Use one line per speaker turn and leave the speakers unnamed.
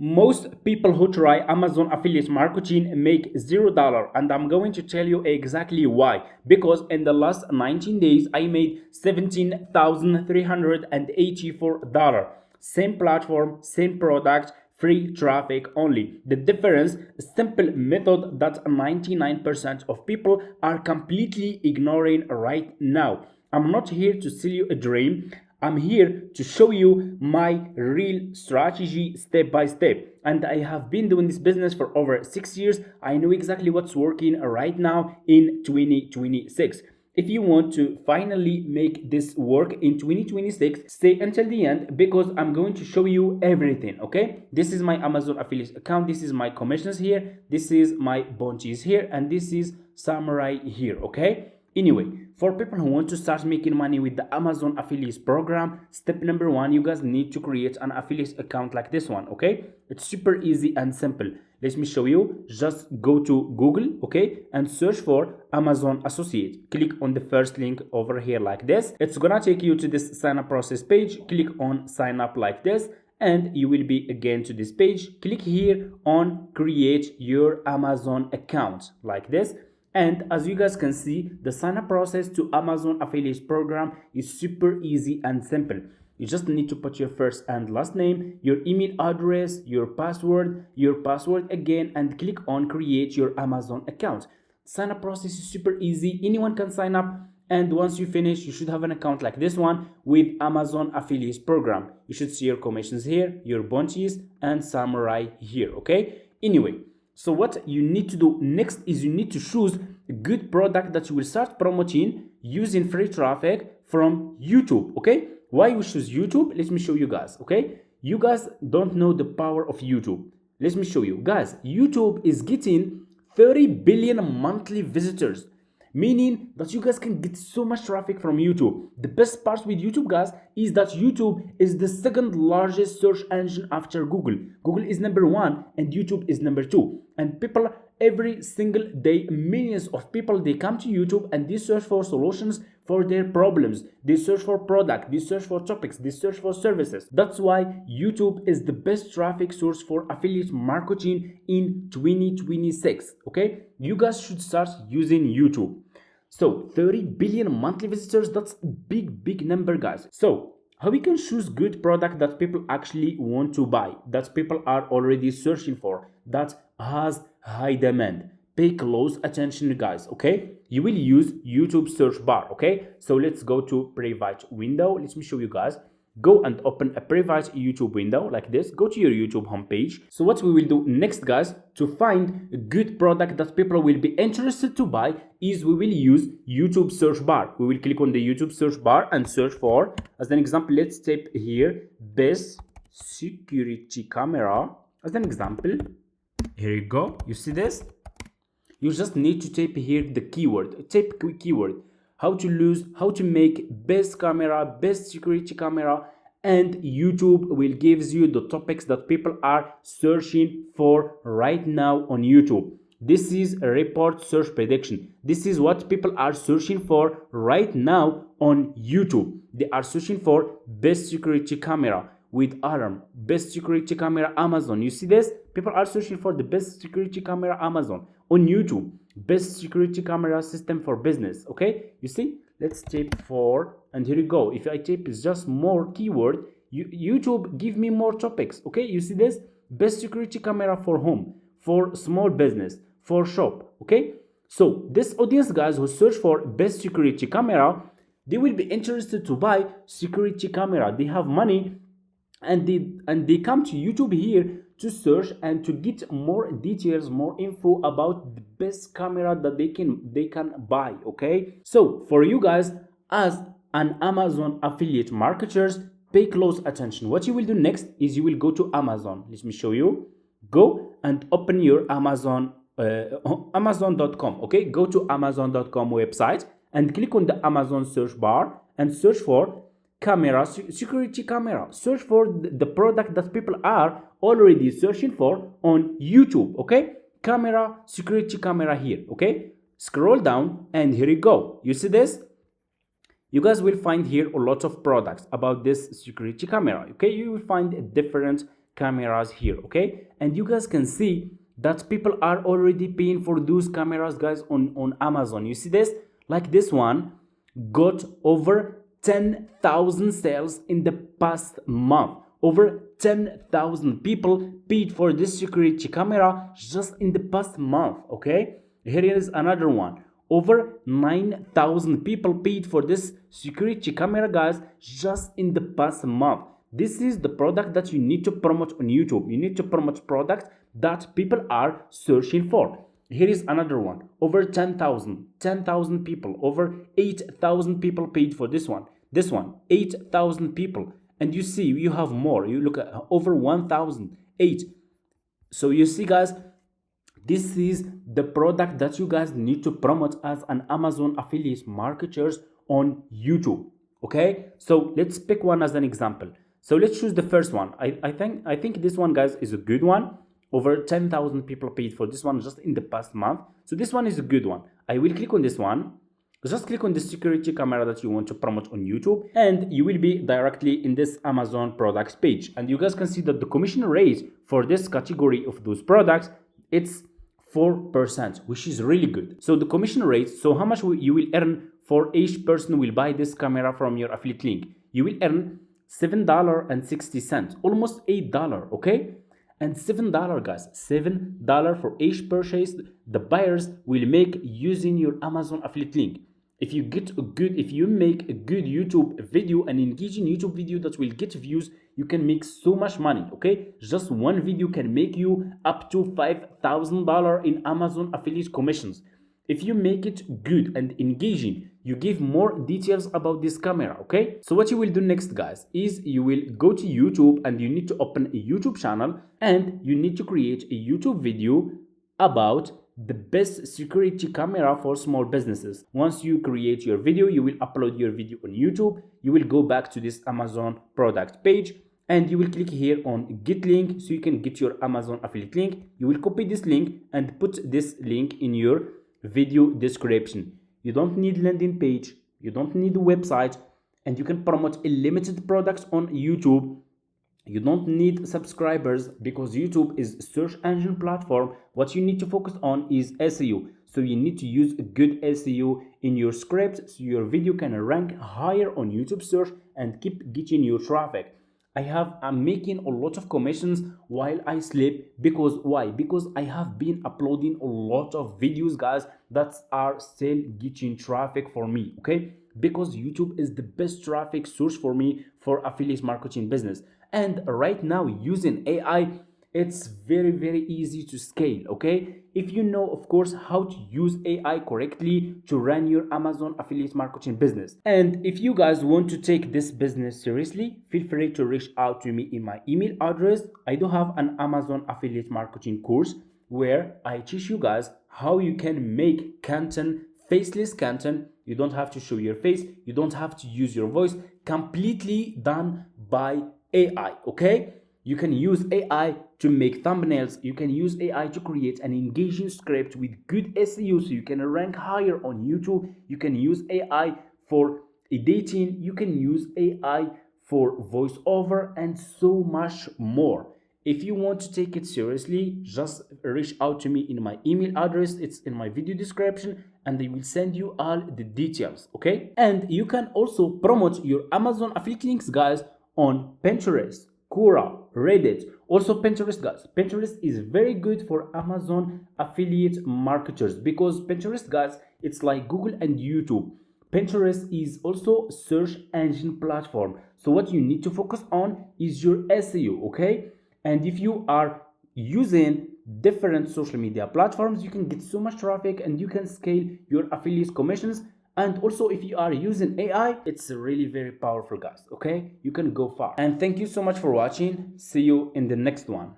Most people who try Amazon affiliate marketing make $0, and I'm going to tell you exactly why. Because in the last 19 days, I made $17,384. Same platform, same product, free traffic only. The difference, a simple method that 99% of people are completely ignoring right now. I'm not here to sell you a dream. I'm here to show you my real strategy step by step. And I have been doing this business for over 6 years. I know exactly what's working right now in 2026. If you want to finally make this work in 2026, stay until the end because I'm going to show you everything, okay? This is my Amazon affiliate account. This is my commissions here. This is my bounties here. And this is Samurai here, okay? Anyway, for people who want to start making money with the Amazon affiliates program, step number one, you guys need to create an affiliate account like this one, okay? It's super easy and simple. Let me show you. Just go to Google, okay, and search for Amazon Associate. Click on the first link over here like this. It's gonna take you to this sign up process page. Click on sign up like this, and you will be again to this page. Click here on create your Amazon account like this. And as you guys can see, the sign up process to Amazon affiliate program is super easy and simple. You just need to put your first and last name, your email address, your password again, and click on create your Amazon account. Sign up process is super easy. Anyone can sign up. And once you finish, you should have an account like this one with Amazon affiliate program. You should see your commissions here, your bounties, and Samurai here, okay? Anyway, so what you need to do next is you need to choose a good product that you will start promoting using free traffic from YouTube, okay? Why we choose YouTube? Let me show you guys, okay? You guys don't know the power of YouTube. Let me show you. Guys, YouTube is getting 30 billion monthly visitors, meaning that you guys can get so much traffic from YouTube. The best part with YouTube, guys, is that YouTube is the second largest search engine after Google. Google is number one and YouTube is number two. And people every single day, millions of people, they come to YouTube and they search for solutions for their problems. They search for product, they search for topics, they search for services. That's why YouTube is the best traffic source for affiliate marketing in 2026. Okay, you guys should start using YouTube. So 30 billion monthly visitors, that's a big number, guys. So how we can choose good product that people actually want to buy, that people are already searching for, that has high demand? Pay close attention, guys, okay? You will use YouTube search bar, okay? So let's go to private window. Let me show you guys. Go and open a private YouTube window like this. Go to your YouTube homepage. So what we will do next, guys, to find a good product that people will be interested to buy is we will use YouTube search bar. We will click on the YouTube search bar and search for, as an example, let's type here, best security camera as an example. Here you go. You see this? You just need to type here the keyword. Type keyword. How to make best camera, best security camera, and YouTube will gives you the topics that people are searching for right now on YouTube. This is a report search prediction. This is what people are searching for right now on YouTube. They are searching for best security camera with alarm, best security camera Amazon. You see this? People are searching for the best security camera Amazon on YouTube. Best security camera system for business. Okay, you see, let's type for, and here you go. If I type is just more keyword, YouTube give me more topics. Okay, you see this? Best security camera for home, for small business, for shop. Okay, so this audience, guys, who search for best security camera, they will be interested to buy security camera. They have money, and they come to YouTube here to search and to get more details, more info about the best camera that they can buy. Okay, so for you guys as an Amazon affiliate marketers, pay close attention. What you will do next is you will go to Amazon. Let me show you. Go and open your Amazon Amazon.com. Okay, go to Amazon.com website and click on the Amazon search bar and search for camera, security camera. Search for the product that people are already searching for on YouTube. Okay, camera, security camera here. Okay, scroll down and here you go. You see this? You guys will find here a lot of products about this security camera. Okay, you will find different cameras here, okay? And you guys can see that people are already paying for those cameras, guys, on Amazon. You see this? Like this one got over 10,000 sales in the past month. Over 10,000 people paid for this security camera just in the past month, okay? Here is another one. Over 9,000 people paid for this security camera, guys, just in the past month. This is the product that you need to promote on YouTube. You need to promote products that people are searching for. Here is another one. Over 10,000 people. Over 8,000 people paid for this one. This one, 8,000 people. And you see, you have more. You look at over 1,008. So you see, guys, this is the product that you guys need to promote as an Amazon affiliate marketers on YouTube. Okay, so let's pick one as an example. So let's choose the first one. I think this one, guys, is a good one. Over 10,000 people paid for this one just in the past month. So this one is a good one. I will click on this one. Just click on the security camera that you want to promote on YouTube, and you will be directly in this Amazon products page. And you guys can see that the commission rate for this category of those products, it's 4%, which is really good. So the commission rate, so how much you will earn for each person who will buy this camera from your affiliate link? You will earn $7.60, almost $8, okay? And $7, guys, $7 for each purchase the buyers will make using your Amazon affiliate link. If you make a good YouTube video, an engaging YouTube video that will get views, you can make so much money, okay? Just one video can make you up to $5,000 in Amazon affiliate commissions. If you make it good and engaging, you give more details about this camera, okay? So what you will do next, guys, is you will go to YouTube and you need to open a YouTube channel and you need to create a YouTube video about the best security camera for small businesses. Once you create your video, you will upload your video on YouTube. You will go back to this Amazon product page and you will click here on get link so you can get your Amazon affiliate link. You will copy this link and put this link in your video description. You don't need landing page, you don't need a website, and you can promote limited products on YouTube. You don't need subscribers because YouTube is a search engine platform. What you need to focus on is SEO. So you need to use a good SEO in your script so your video can rank higher on YouTube search and keep getting your traffic. I'm making a lot of commissions while I sleep. Because why? Because I have been uploading a lot of videos, guys, that are still getting traffic for me, okay? Because YouTube is the best traffic source for me for affiliate marketing business. And right now, using AI, it's very, very easy to scale, okay? If you know, of course, how to use AI correctly to run your Amazon affiliate marketing business. And if you guys want to take this business seriously, feel free to reach out to me in my email address. I do have an Amazon affiliate marketing course where I teach you guys how you can make content, faceless content. You don't have to show your face, you don't have to use your voice, completely done by AI, okay? You can use AI to make thumbnails. You can use AI to create an engaging script with good SEO so you can rank higher on YouTube. You can use AI for editing. You can use AI for voiceover and so much more. If you want to take it seriously, just reach out to me in my email address. It's in my video description and they will send you all the details, okay? And you can also promote your Amazon affiliate links, guys, on Pinterest, Quora, Reddit. Also Pinterest, guys. Pinterest is very good for Amazon affiliate marketers because Pinterest, guys, it's like Google and YouTube. Pinterest is also a search engine platform. So what you need to focus on is your SEO, okay? And if you are using different social media platforms, you can get so much traffic and you can scale your affiliate commissions. And also, if you are using AI, it's really very powerful, guys, okay? You can go far. And thank you so much for watching. See you in the next one.